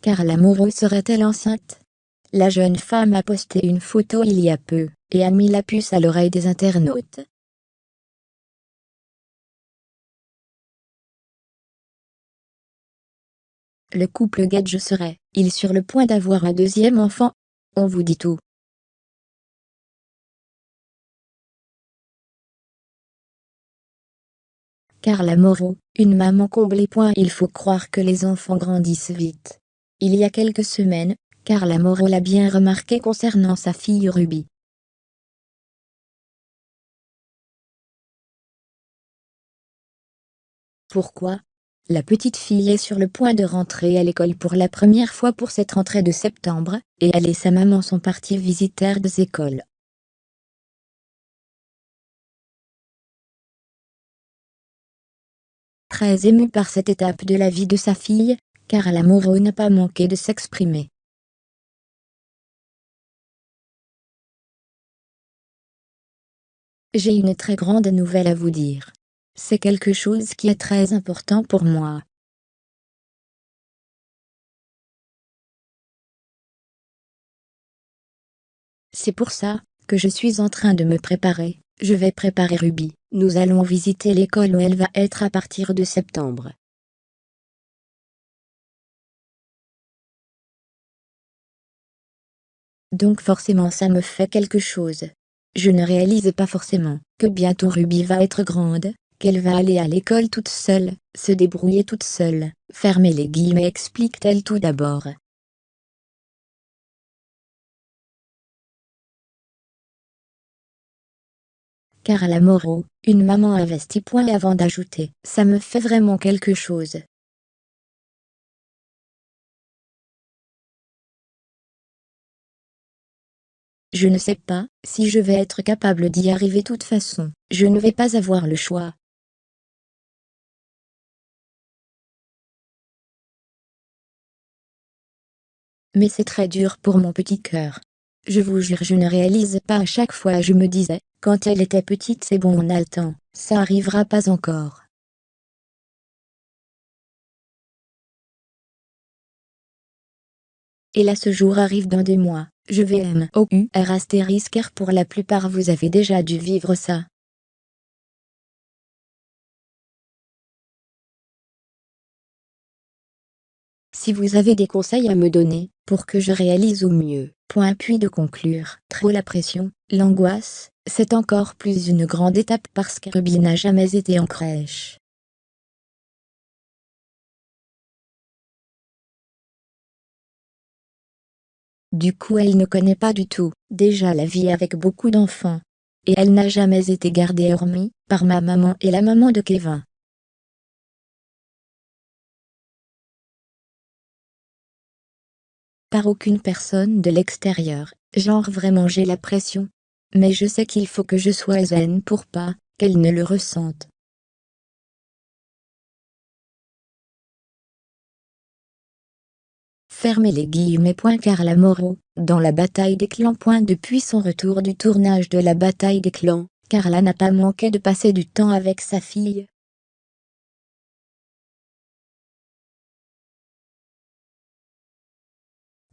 Carla Moreau serait-elle enceinte? La jeune femme a posté une photo il y a peu, et a mis la puce à l'oreille des internautes. Le couple Gage serait-il sur le point d'avoir un deuxième enfant? On vous dit tout. Carla Moreau, une maman comblée. Il faut croire que les enfants grandissent vite. Il y a quelques semaines, Carla Moreau l'a bien remarqué concernant sa fille Ruby. Pourquoi? La petite fille est sur le point de rentrer à l'école pour la première fois pour cette rentrée de septembre, et elle et sa maman sont partis visiter des écoles. Très émue par cette étape de la vie de sa fille, Carla Moreau n'a pas manqué de s'exprimer. J'ai une très grande nouvelle à vous dire. C'est quelque chose qui est très important pour moi. C'est pour ça que je suis en train de me préparer. Je vais préparer Ruby. Nous allons visiter l'école où elle va être à partir de septembre. Donc forcément ça me fait quelque chose. Je ne réalise pas forcément que bientôt Ruby va être grande, qu'elle va aller à l'école toute seule, se débrouiller toute seule. Fermez les guillemets, explique-t-elle tout d'abord. Carla Moreau, une maman investie. Avant d'ajouter, ça me fait vraiment quelque chose. Je ne sais pas si je vais être capable d'y arriver. De toute façon, je ne vais pas avoir le choix. Mais c'est très dur pour mon petit cœur. Je vous jure, je ne réalise pas. À chaque fois je me disais, quand elle était petite, c'est bon, on a le temps, ça arrivera pas encore. Et là ce jour arrive dans des mois, je vais MOUR*R pour la plupart vous avez déjà dû vivre ça. Si vous avez des conseils à me donner, pour que je réalise au mieux. Puis de conclure, trop la pression, l'angoisse, c'est encore plus une grande étape parce que Ruby n'a jamais été en crèche. Du coup elle ne connaît pas du tout, déjà la vie avec beaucoup d'enfants. Et elle n'a jamais été gardée hormis, par ma maman et la maman de Kevin. Par aucune personne de l'extérieur, genre vraiment j'ai la pression. Mais je sais qu'il faut que je sois zen pour pas qu'elle ne le ressente. Fermez les guillemets. Carla Moreau, dans la bataille des clans. Depuis son retour du tournage de la bataille des clans, Carla n'a pas manqué de passer du temps avec sa fille.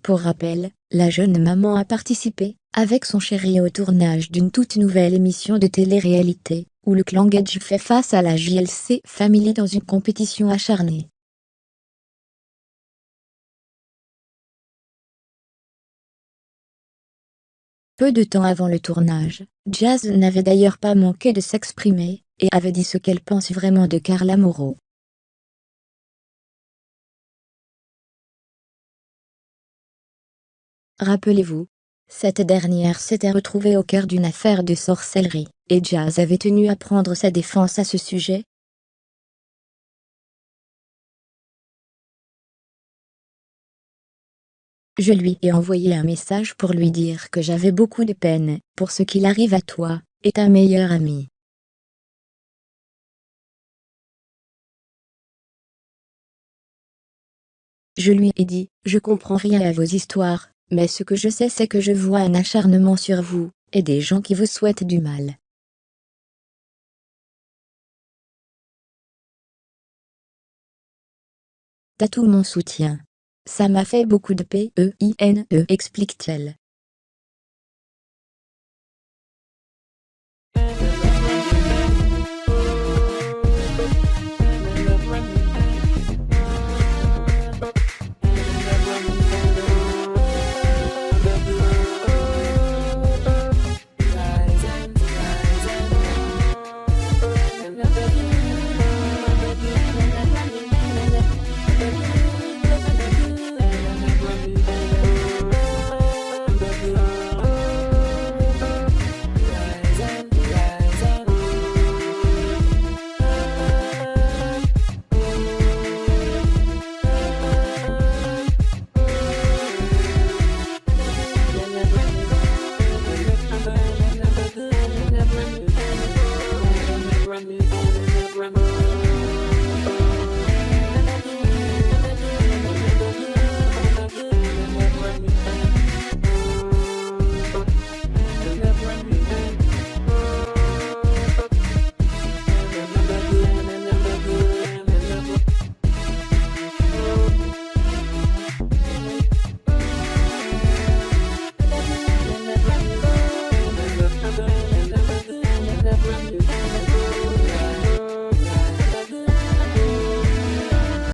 Pour rappel, la jeune maman a participé, avec son chéri au tournage d'une toute nouvelle émission de télé-réalité, où le clan Gage fait face à la JLC Family dans une compétition acharnée. Peu de temps avant le tournage, Jazz n'avait d'ailleurs pas manqué de s'exprimer, et avait dit ce qu'elle pense vraiment de Carla Moreau. Rappelez-vous, cette dernière s'était retrouvée au cœur d'une affaire de sorcellerie, et Jazz avait tenu à prendre sa défense à ce sujet. Je lui ai envoyé un message pour lui dire que j'avais beaucoup de peine pour ce qu'il arrive à toi et ta meilleure amie. Je lui ai dit, je comprends rien à vos histoires, mais ce que je sais c'est que je vois un acharnement sur vous, et des gens qui vous souhaitent du mal. T'as tout mon soutien. Ça m'a fait beaucoup de peine, explique-t-elle.